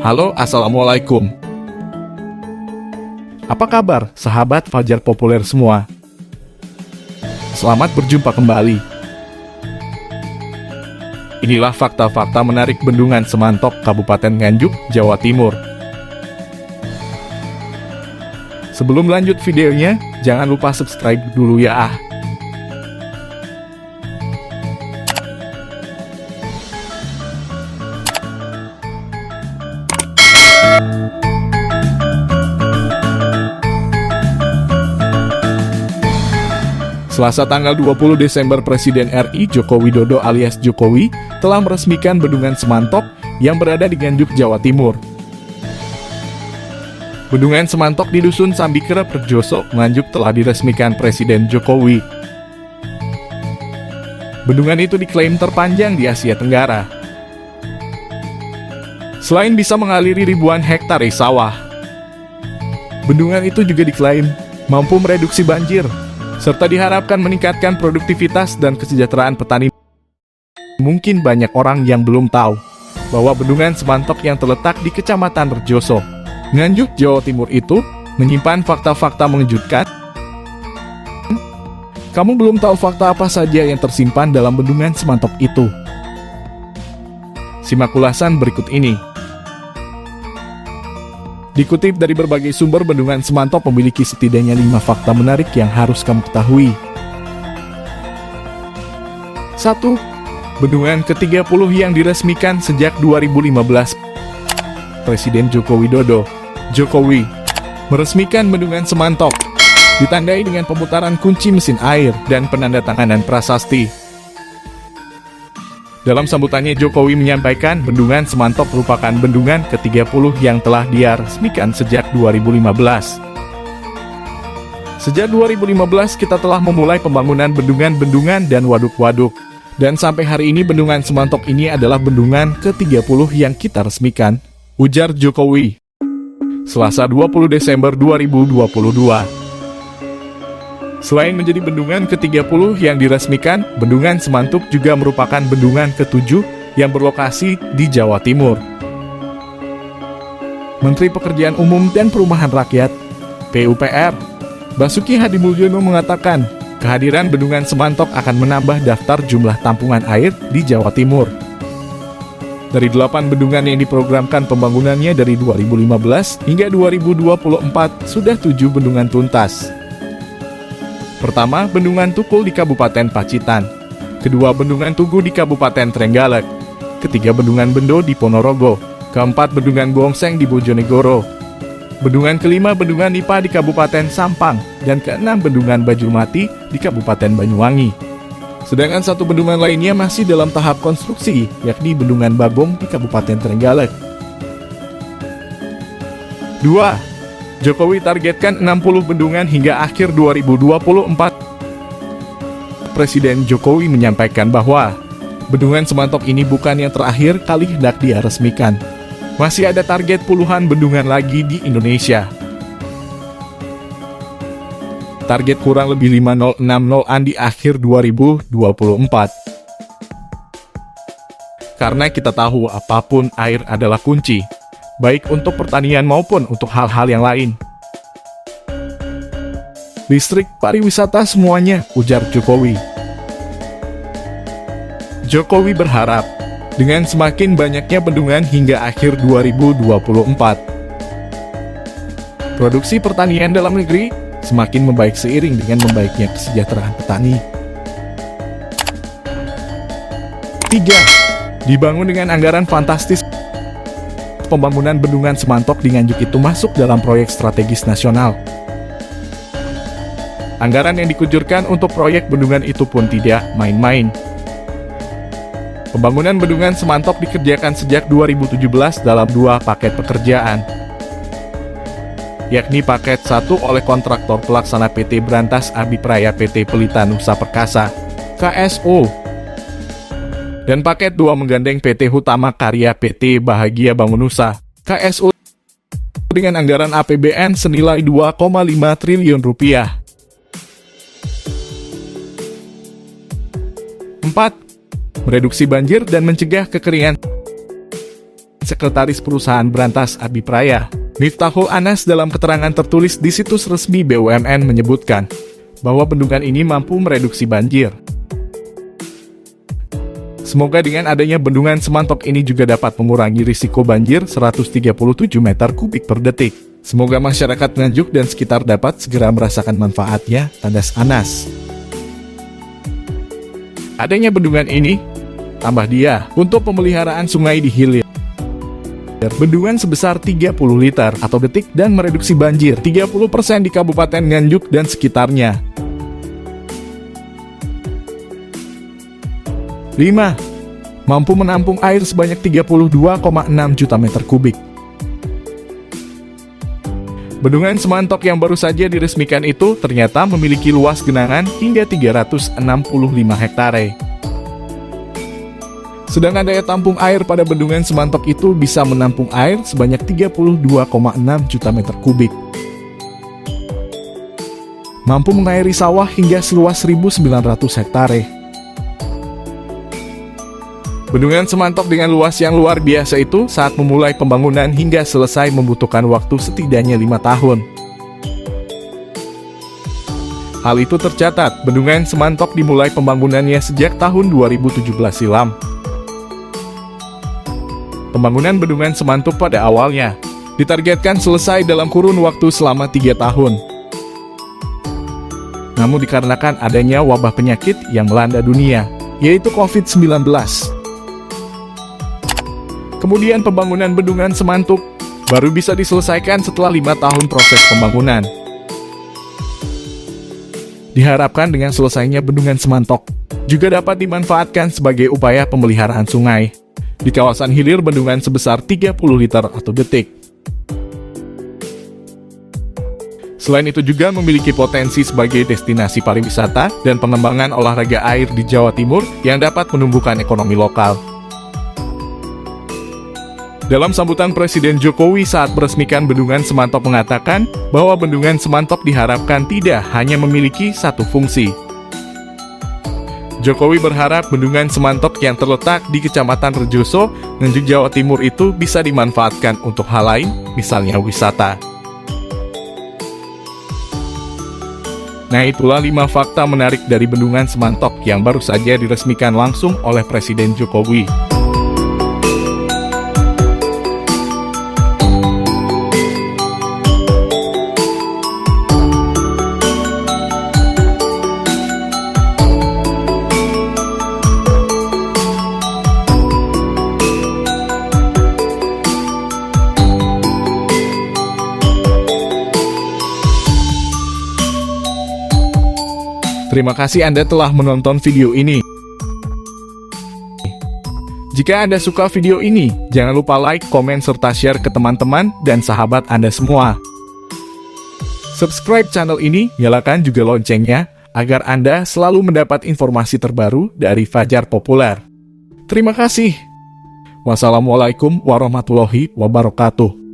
Halo, Assalamualaikum. Apa kabar, sahabat Fajar Populer semua? Selamat berjumpa kembali. Inilah fakta-fakta menarik Bendungan Semantok, Kabupaten Nganjuk, Jawa Timur. Sebelum lanjut videonya, jangan lupa subscribe dulu ya. Selasa tanggal 20 Desember, Presiden RI Joko Widodo alias Jokowi telah meresmikan Bendungan Semantok yang berada di Nganjuk, Jawa Timur. Bendungan Semantok di Dusun Sambikere, Rejoso, Nganjuk telah diresmikan Presiden Jokowi. Bendungan itu diklaim terpanjang di Asia Tenggara. Selain bisa mengaliri ribuan hektar sawah, bendungan itu juga diklaim mampu mereduksi banjir, serta diharapkan meningkatkan produktivitas dan kesejahteraan petani. Mungkin banyak orang yang belum tahu bahwa Bendungan Semantok yang terletak di Kecamatan Rejoso, Nganjuk, Jawa Timur itu menyimpan fakta-fakta mengejutkan. Kamu belum tahu fakta apa saja yang tersimpan dalam Bendungan Semantok itu? Simak ulasan berikut ini. Dikutip dari berbagai sumber, Bendungan Semantok memiliki setidaknya 5 fakta menarik yang harus kamu ketahui. 1. Bendungan ke-30 yang diresmikan sejak 2015. Presiden Joko Widodo, Jokowi, meresmikan Bendungan Semantok, ditandai dengan pemutaran kunci mesin air dan penandatanganan prasasti. Dalam sambutannya, Jokowi menyampaikan Bendungan Semantok merupakan bendungan ke-30 yang telah dia resmikan sejak 2015. Sejak 2015 kita telah memulai pembangunan bendungan-bendungan dan waduk-waduk. Dan sampai hari ini Bendungan Semantok ini adalah bendungan ke-30 yang kita resmikan, ujar Jokowi. Selasa 20 Desember 2022. Selain menjadi bendungan ke-30 yang diresmikan, Bendungan Semantok juga merupakan bendungan ke-7 yang berlokasi di Jawa Timur. Menteri Pekerjaan Umum dan Perumahan Rakyat (PUPR) Basuki Hadimulyono mengatakan, kehadiran Bendungan Semantok akan menambah daftar jumlah tampungan air di Jawa Timur. Dari 8 bendungan yang diprogramkan pembangunannya dari 2015 hingga 2024, sudah 7 bendungan tuntas. Pertama, Bendungan Tukul di Kabupaten Pacitan. Kedua, Bendungan Tugu di Kabupaten Trenggalek. Ketiga, Bendungan Bendo di Ponorogo. Keempat, Bendungan Gongseng di Bojonegoro. Bendungan kelima, Bendungan Nipa di Kabupaten Sampang. Dan keenam, Bendungan Bajulmati di Kabupaten Banyuwangi. Sedangkan satu bendungan lainnya masih dalam tahap konstruksi, yakni Bendungan Bagong di Kabupaten Trenggalek. 2. Jokowi targetkan 60 bendungan hingga akhir 2024. Presiden Jokowi menyampaikan bahwa Bendungan Semantok ini bukan yang terakhir kali hendak dia resmikan. Masih ada target puluhan bendungan lagi di Indonesia. Target kurang lebih 5060-an di akhir 2024. Karena kita tahu apapun air adalah kunci, baik untuk pertanian maupun untuk hal-hal yang lain. Listrik, pariwisata, semuanya, ujar Jokowi. Jokowi berharap, dengan semakin banyaknya bendungan hingga akhir 2024, produksi pertanian dalam negeri semakin membaik seiring dengan membaiknya kesejahteraan petani. 3. Dibangun dengan anggaran fantastis. Pembangunan Bendungan Semantok di Nganjuk itu masuk dalam proyek strategis nasional. Anggaran yang dikucurkan untuk proyek bendungan itu pun tidak main-main. Pembangunan Bendungan Semantok dikerjakan sejak 2017 dalam 2 paket pekerjaan, yakni paket 1 oleh kontraktor pelaksana PT Brantas Abipraya PT Pelita Nusa Perkasa (KSO), dan paket 2 menggandeng PT Hutama Karya PT Bahagia Bangun Nusa (KSO) dengan anggaran APBN senilai 2,5 triliun rupiah. 4. Mereduksi banjir dan mencegah kekeringan. Sekretaris Perusahaan Berantas Abipraya, Miftahul Anas, dalam keterangan tertulis di situs resmi BUMN menyebutkan bahwa bendungan ini mampu mereduksi banjir. Semoga dengan adanya bendungan Semantok ini juga dapat mengurangi risiko banjir 137 meter kubik per detik. Semoga masyarakat Nganjuk dan sekitar dapat segera merasakan manfaatnya, tandas Anas. Adanya bendungan ini, tambah dia, untuk pemeliharaan sungai di hilir. Bendungan sebesar 30 liter atau detik dan mereduksi banjir 30% di Kabupaten Nganjuk dan sekitarnya. 5. Mampu menampung air sebanyak 32,6 juta meter kubik. Bendungan Semantok yang baru saja diresmikan itu ternyata memiliki luas genangan hingga 365 hektare. Sedangkan daya tampung air pada Bendungan Semantok itu bisa menampung air sebanyak 32,6 juta meter kubik. Mampu mengairi sawah hingga seluas 1.900 hektare. Bendungan Semantok dengan luas yang luar biasa itu saat memulai pembangunan hingga selesai membutuhkan waktu setidaknya 5 tahun. Hal itu tercatat, Bendungan Semantok dimulai pembangunannya sejak tahun 2017 silam. Pembangunan Bendungan Semantok pada awalnya ditargetkan selesai dalam kurun waktu selama 3 tahun. Namun dikarenakan adanya wabah penyakit yang melanda dunia, yaitu COVID-19. Kemudian pembangunan Bendungan Semantok baru bisa diselesaikan setelah 5 tahun proses pembangunan. Diharapkan dengan selesainya Bendungan Semantok juga dapat dimanfaatkan sebagai upaya pemeliharaan sungai di kawasan hilir bendungan sebesar 30 liter atau detik. Selain itu juga memiliki potensi sebagai destinasi pariwisata dan pengembangan olahraga air di Jawa Timur yang dapat menumbuhkan ekonomi lokal. Dalam sambutan Presiden Jokowi saat meresmikan Bendungan Semantok mengatakan bahwa Bendungan Semantok diharapkan tidak hanya memiliki satu fungsi. Jokowi berharap Bendungan Semantok yang terletak di Kecamatan Rejoso, Nganjuk, Jawa Timur itu bisa dimanfaatkan untuk hal lain, misalnya wisata. Nah, itulah 5 fakta menarik dari Bendungan Semantok yang baru saja diresmikan langsung oleh Presiden Jokowi. Terima kasih Anda telah menonton video ini. Jika Anda suka video ini, jangan lupa like, komen, serta share ke teman-teman dan sahabat Anda semua. Subscribe channel ini, nyalakan juga loncengnya, agar Anda selalu mendapat informasi terbaru dari Fajar Populer. Terima kasih. Wassalamualaikum warahmatullahi wabarakatuh.